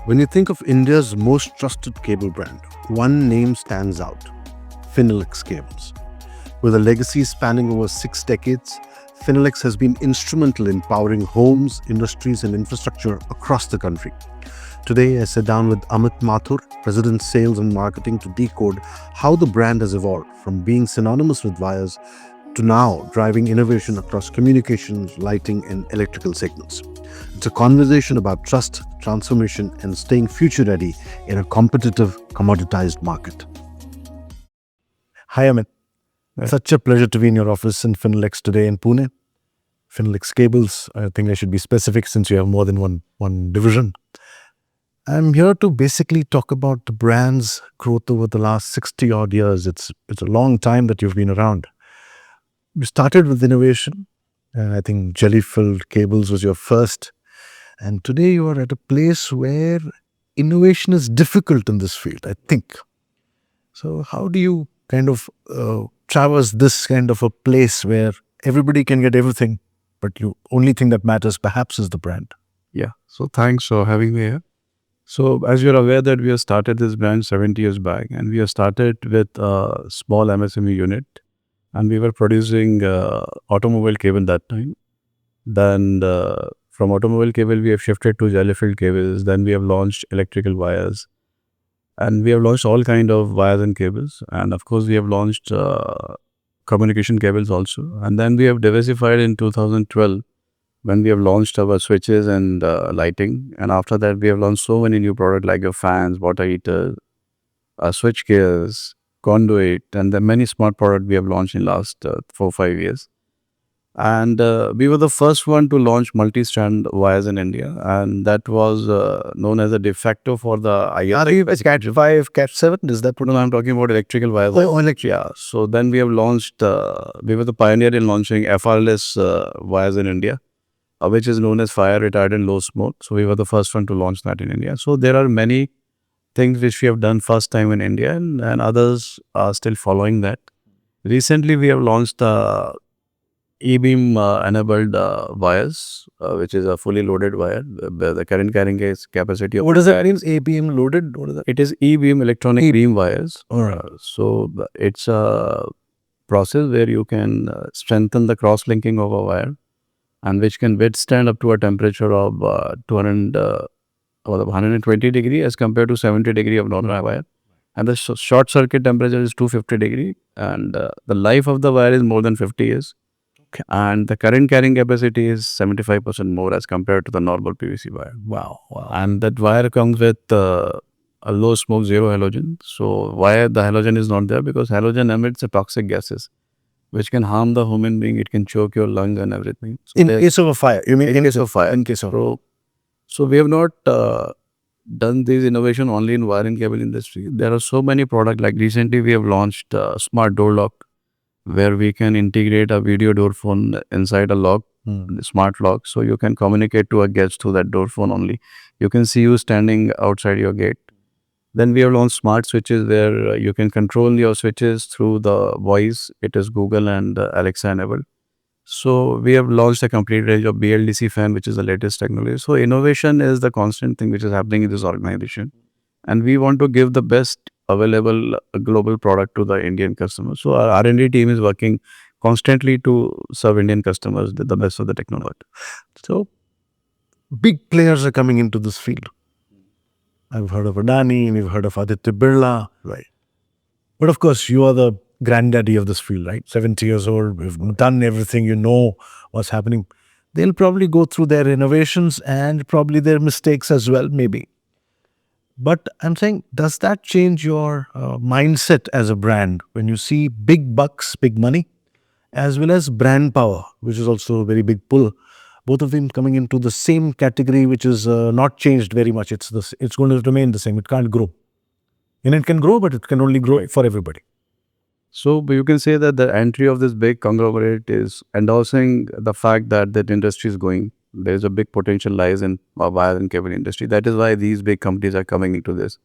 When you think of India's most trusted cable brand, one name stands out: Finolex Cables. With a legacy spanning over 6 decades, Finolex has been instrumental in powering homes, industries, and infrastructure across the country. Today, I sit down with Amit Mathur, President Sales and Marketing, to decode how the brand has evolved from being synonymous with wires to now driving innovation across communications, lighting, and electrical segments. It's a conversation about trust, transformation, and staying future ready in a competitive, commoditized market. Hi, Amit. Right. Such a pleasure to be in your office in Finolex today in Pune. Finolex Cables, I think I should be specific since you have more than one division. I'm here to basically talk about the brand's growth over the last 60 odd years. It's a long time that you've been around. You started with innovation. I think jelly-filled cables was your first. And today you are at a place where innovation is difficult in this field, I think. So how do you kind of traverse this kind of a place where everybody can get everything, but the only thing that matters perhaps is the brand? Yeah. So thanks for having me here. So as you're aware that we have started this brand 70 years back, and we have started with a small MSME unit, and we were producing automobile cable that time. Then from automobile cable, we have shifted to jelly-filled cables. Then we have launched electrical wires, and we have launched all kind of wires and cables. And of course, we have launched communication cables also. And then we have diversified in 2012 when we have launched our switches and lighting. And after that, we have launched so many new products like your fans, water heaters, switch gears, conduit, and the many smart products we have launched in last 4-5 years. And we were the first one to launch multi-strand wires in India, and that was known as a de facto for the IR. Cat 5, Cat 7, is that what? No, I'm talking about electrical wires. Oh, electric. Yeah. So then we have launched, we were the pioneer in launching FRless wires in India, which is known as fire retardant low smoke. So we were the first one to launch that in India. So there are many things which we have done first time in India, and others are still following that. Recently, we have launched the E-beam enabled wires, which is a fully loaded wire. The current carrying capacity of What does that mean? ABM loaded? What is that? it is E-beam electronic beam wires. All right. So it's a process where you can strengthen the cross linking of a wire, and which can withstand up to a temperature of 120 degree as compared to 70 degree of normal wire. And the short circuit temperature is 250 degree, and the life of the wire is more than 50 years. Okay. And the current carrying capacity is 75% more as compared to the normal PVC wire. Wow. And that wire comes with a low smoke, zero halogen. So why the halogen is not there? Because halogen emits a toxic gases, which can harm the human being. It can choke your lung and everything. So In case of a fire, you mean? in case of fire. In case of... So we have not done this innovation only in wire and cable industry. There are so many products. Like recently we have launched smart door lock, where we can integrate a video door phone inside a lock, smart lock. So you can communicate to a guest through that door phone only. You can see you standing outside your gate. Then we have launched smart switches where you can control your switches through the voice. It is Google and Alexa enabled. So we have launched a complete range of BLDC fan, which is the latest technology. So innovation is the constant thing which is happening in this organization. And we want to give the best available global product to the Indian customers. So our R&D team is working constantly to serve Indian customers with the best of the technology. So, big players are coming into this field. I've heard of Adani, we've heard of Aditya Birla. Right. But of course, you are the granddaddy of this field, right? 70 years old, we've done everything, you know what's happening. They'll probably go through their innovations and probably their mistakes as well, maybe. But I'm saying, does that change your mindset as a brand when you see big bucks, big money, as well as brand power, which is also a very big pull, both of them coming into the same category, which is not changed very much. It's going to remain the same. It can't grow. And it can grow, but it can only grow for everybody. So you can say that the entry of this big conglomerate is endorsing the fact that that industry is going. There is a big potential lies in wire and cable industry. That is why these big companies are coming into this.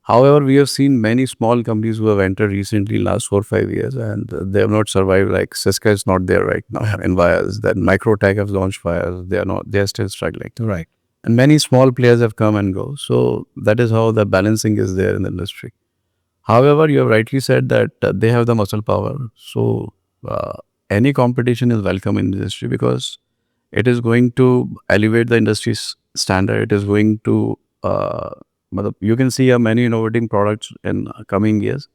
However, we have seen many small companies who have entered recently last 4-5 years, and they have not survived. Like Cisco is not there right now in wires. That Microtech has launched wires. They are still struggling. Right. and many small players have come and go. So that is how the balancing is there in the industry. However, you have rightly said that they have the muscle power. So any competition is welcome in the industry because it is going to elevate the industry's standard. It is going to, you can see many innovating products in coming years.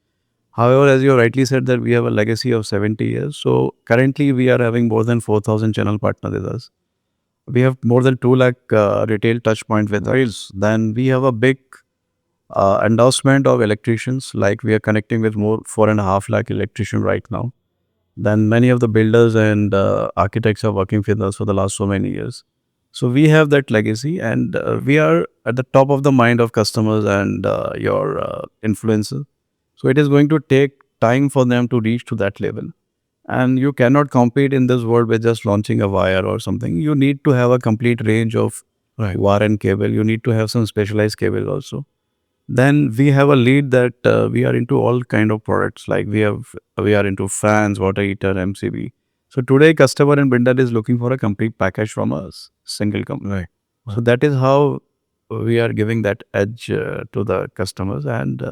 However, as you rightly said that we have a legacy of 70 years. So currently we are having more than 4,000 channel partners with us. We have more than 2 lakh retail touch point with us. Then we have a big endorsement of electricians, like we are connecting with more 4.5 lakh electrician right now. Then many of the builders and architects are working with us for the last so many years. So we have that legacy, and we are at the top of the mind of customers and your influencers. So it is going to take time for them to reach to that level. And you cannot compete in this world with just launching a wire or something. You need to have a complete range of wire and cable. You need to have some specialized cable also. Then we have a lead that we are into all kind of products, like we are into fans, water heater, MCB. So today customer and builder is looking for a complete package from a single company. Right. So that is how we are giving that edge to the customers. And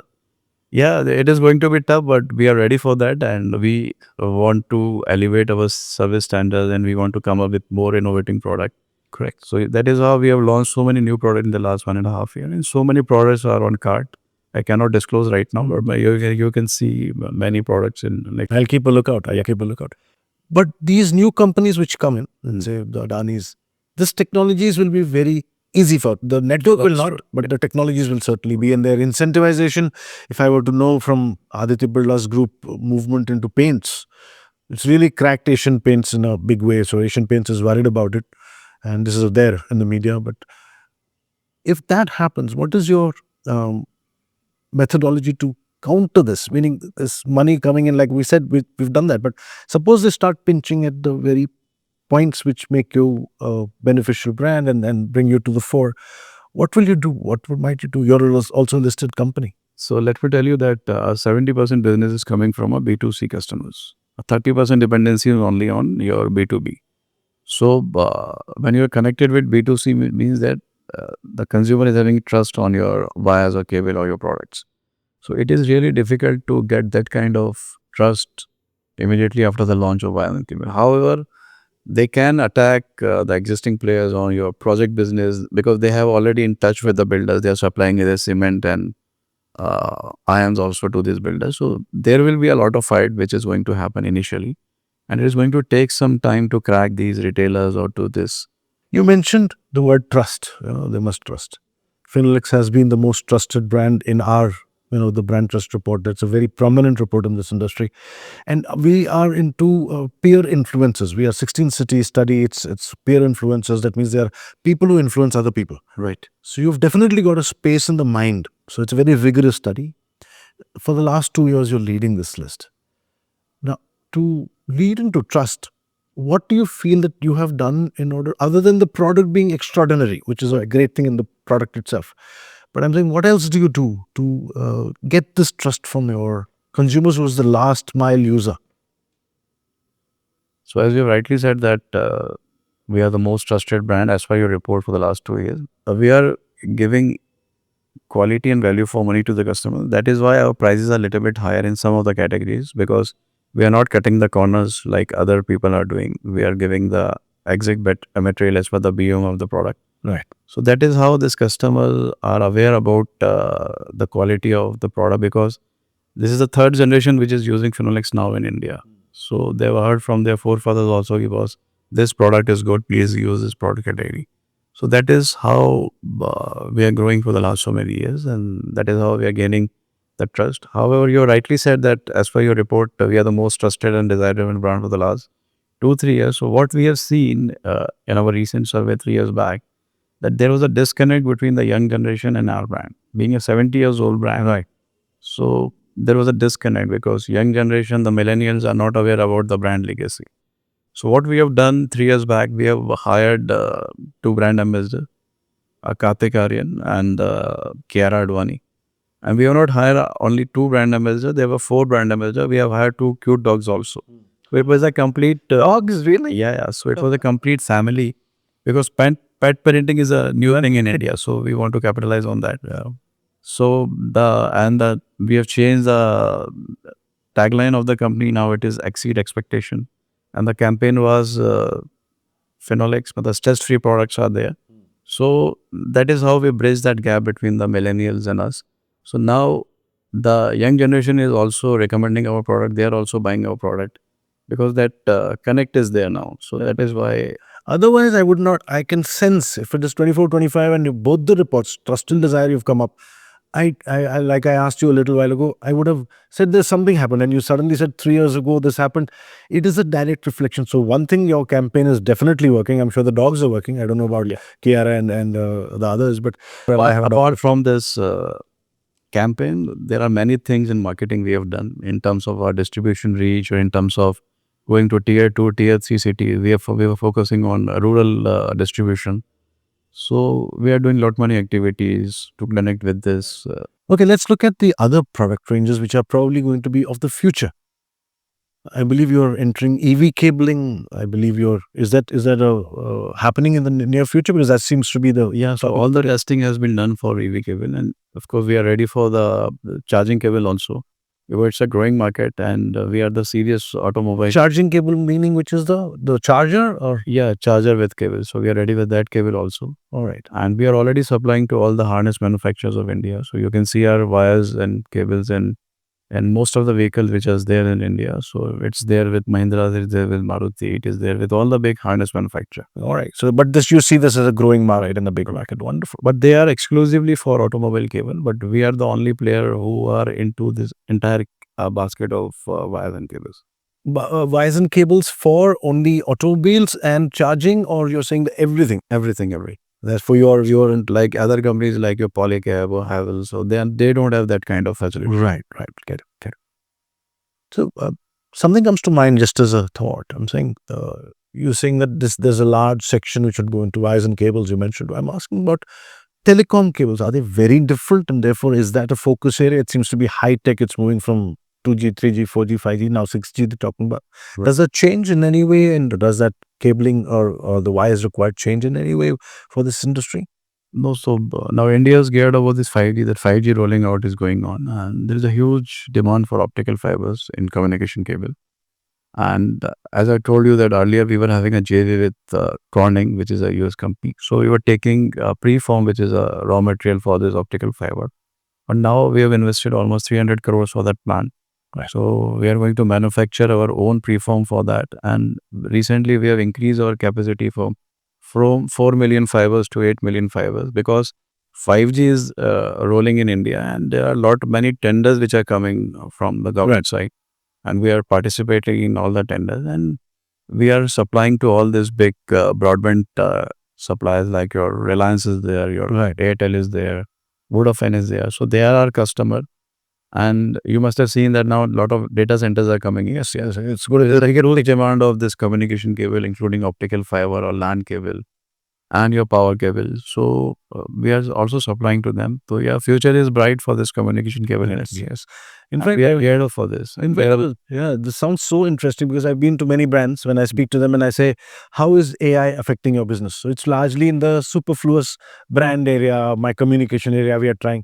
yeah, it is going to be tough, but we are ready for that, and we want to elevate our service standards, and we want to come up with more innovating product. Correct. So that is how we have launched so many new products in the last 1.5 years, and so many products are on cart. I cannot disclose right now, but you can see many products in next. I'll keep a lookout. I'll keep a lookout. But these new companies which come in, say the Adanis, this technologies will be very easy for the network will not, but the technologies will certainly be. And their incentivization, if I were to know from Aditya Birla's group movement into paints, it's really cracked Asian Paints in a big way. So Asian Paints is worried about it, and this is there in the media. But if that happens, what is your methodology to counter this? Meaning, this money coming in, like we said, we've done that. But suppose they start pinching at the very points which make you a beneficial brand and then bring you to the fore. What will you do? Might you do? You're also a listed company. So let me tell you that 70% business is coming from a B2C customers. 30% dependency is only on your B2B. So when you're connected with B2C, means that the consumer is having trust on your wires or cable or your products. So it is really difficult to get that kind of trust immediately after the launch of wire and cable. However, they can attack the existing players on your project business because they have already in touch with the builders. They are supplying their cement and ions also to these builders. So there will be a lot of fight which is going to happen initially. And it is going to take some time to crack these retailers or to this. You mentioned the word trust. They must trust. Finolex has been the most trusted brand in our, the brand trust report. That's a very prominent report in this industry. And we are into peer influencers. We are 16 city study. It's peer influencers. That means they are people who influence other people. Right. So you've definitely got a space in the mind. So it's a very rigorous study. For the last 2 years, you're leading this list. Now, to lead into trust, what do you feel that you have done in order, other than the product being extraordinary, which is a great thing in the product itself? But I'm saying, what else do you do to get this trust from your consumers, who's the last mile user? So as you rightly said that we are the most trusted brand as per your report for the last 2 years. We are giving quality and value for money to the customer. That is why our prices are a little bit higher in some of the categories, because we are not cutting the corners like other people are doing. We are giving the exact material as per the BOM of the product. Right. So that is how these customers are aware about the quality of the product, because this is the third generation which is using Finolex now in India. So they've heard from their forefathers also, because this product is good, please use this product category. So that is how we are growing for the last so many years, and that is how we are gaining the trust. However, you rightly said that as per your report, we are the most trusted and desired brand for the last 2-3 years. So what we have seen in our recent survey 3 years back, that there was a disconnect between the young generation and our brand. Being a 70 years old brand, right? So there was a disconnect because young generation, the millennials, are not aware about the brand legacy. So what we have done 3 years back, we have hired 2 brand ambassadors, Kartik Aryan and Kiara Advani. And we have not hired only 2 brand ambassadors, there were 4 brand ambassadors. We have hired 2 cute dogs also. So it was a complete... Dogs, really? Yeah. So it was a complete family, because pet parenting is a new thing in India, so we want to capitalize on that. So we have changed the tagline of the company. Now it is exceed expectation, and the campaign was Finolex, but the stress-free products are there. So that is how we bridge that gap between the millennials and us. So now the young generation is also recommending our product. They are also buying our product because that connect is there now. So that is why. Otherwise, I would not. I can sense if it is 24, 25, and both the reports, trust and desire, you've come up. Like I asked you a little while ago, I would have said there's something happened, and you suddenly said 3 years ago this happened. It is a direct reflection. So one thing, your campaign is definitely working. I'm sure the dogs are working. I don't know about Kiara and the others, but well, I have a dog. Apart from this campaign, there are many things in marketing we have done in terms of our distribution reach or in terms of going to tier 2, tier 3 cities. We were focusing on rural distribution. So we are doing lot many activities to connect with this. Okay, let's look at the other product ranges which are probably going to be of the future. I believe you're entering EV cabling. I believe is that happening in the near future, because that seems to be the So all the testing has been done for EV cable, and of course we are ready for the charging cable also. Because it's a growing market, and we are the serious automobile charging cable, meaning which is the charger, or charger with cable. So we are ready with that cable also. all right. And we are already supplying to all the harness manufacturers of India. So you can see our wires and cables and most of the vehicles which is there in India. So it's there with Mahindra, it's there with Maruti, it is there with all the big harness manufacturer. All right. So, but this, you see this as a growing market and a big market. Wonderful. But they are exclusively for automobile cable. But we are the only player who are into this entire basket of wires and cables. Wires and cables for only automobiles and charging, or you're saying that everything? Everything. That's for your like other companies like your Polycab or Havel. So they don't have that kind of facility. Right. Get it. So something comes to mind just as a thought. I'm saying you're saying that there's a large section which would go into wires and cables. You mentioned. I'm asking about telecom cables. Are they very different, and therefore is that a focus area? It seems to be high tech. It's moving from 2G, 3G, 4G, 5G, now 6G. They're talking about. Right. Does that change in any way, and does that cabling or the wires required change in any way for this industry? No, so now India is geared over this 5G. That 5G rolling out is going on, and there is a huge demand for optical fibers in communication cable. And as I told you that earlier, we were having a JV with Corning, which is a US company. So we were taking preform, which is a raw material for this optical fiber. But now we have invested almost 300 crores for that plant. Right. So we are going to manufacture our own preform for that. And recently we have increased our capacity from 4 million fibers to 8 million fibers, because 5G is rolling in India, and there are many tenders which are coming from the government side, and we are participating in all the tenders, and we are supplying to all these big broadband suppliers like your Reliance is there, your Airtel is there, Vodafone is there. So they are our customer. And you must have seen that now a lot of data centers are coming. Yes, it's good. There's a huge demand of this communication cable, including optical fiber or LAN cable and your power cable. So we are also supplying to them. So yeah, future is bright for this communication cable industry. Yes. In fact, We are geared for this. this sounds so interesting, because I've been to many brands. When I speak to them and I say, how is AI affecting your business? So it's largely in the superfluous brand area, my communication area we are trying.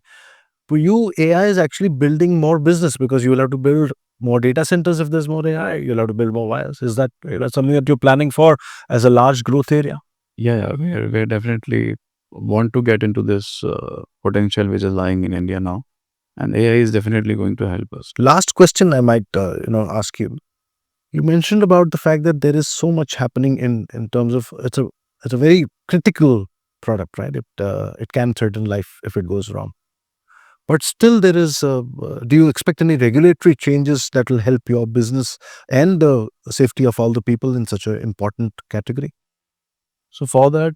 For you, AI is actually building more business, because you will have to build more data centers if there's more AI. You'll have to build more wires. Is that something that you're planning for as a large growth area? Yeah, we definitely want to get into this potential which is lying in India now, and AI is definitely going to help us. Last question I might ask you. You mentioned about the fact that there is so much happening in terms of it's a very critical product, right? It can threaten life if it goes wrong. But still, there is. Do you expect any regulatory changes that will help your business and the safety of all the people in such an important category? So for that,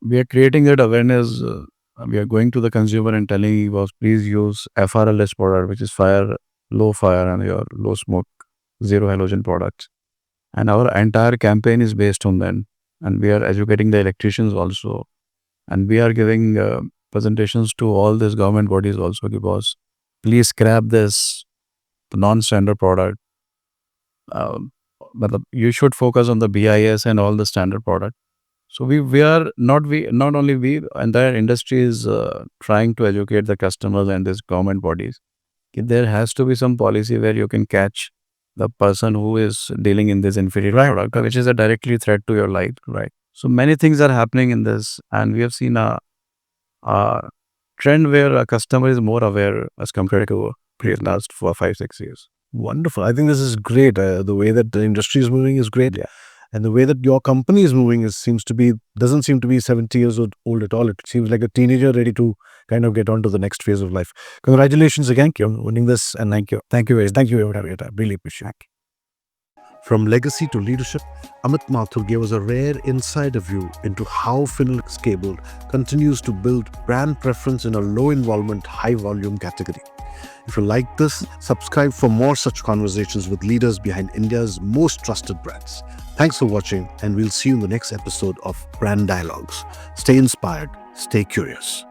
we are creating that awareness. We are going to the consumer and telling him, please use FRLS product, which is low fire and your low smoke, zero halogen products. And our entire campaign is based on that. And we are educating the electricians also. And we are giving presentations to all these government bodies also, because please scrap this non-standard product. But you should focus on the BIS and all the standard product. So we are not only we, entire industry is trying to educate the customers and this government bodies. There has to be some policy where you can catch the person who is dealing in this inferior product, which is a directly threat to your life, right? So many things are happening in this, and we have seen a trend where a customer is more aware as compared to previous last 4, 5, 6 years. Wonderful. I think this is great. The way that the industry is moving is great. Yeah. And the way that your company is moving doesn't seem to be 70 years old at all. It seems like a teenager ready to kind of get on to the next phase of life. Congratulations again, on winning this, and thank you. Thank you very much. I really appreciate it. From legacy to leadership, Amit Mathur gave us a rare insider view into how Finolex Cable continues to build brand preference in a low-involvement, high-volume category. If you like this, subscribe for more such conversations with leaders behind India's most trusted brands. Thanks for watching, and we'll see you in the next episode of Brand Dialogues. Stay inspired, stay curious.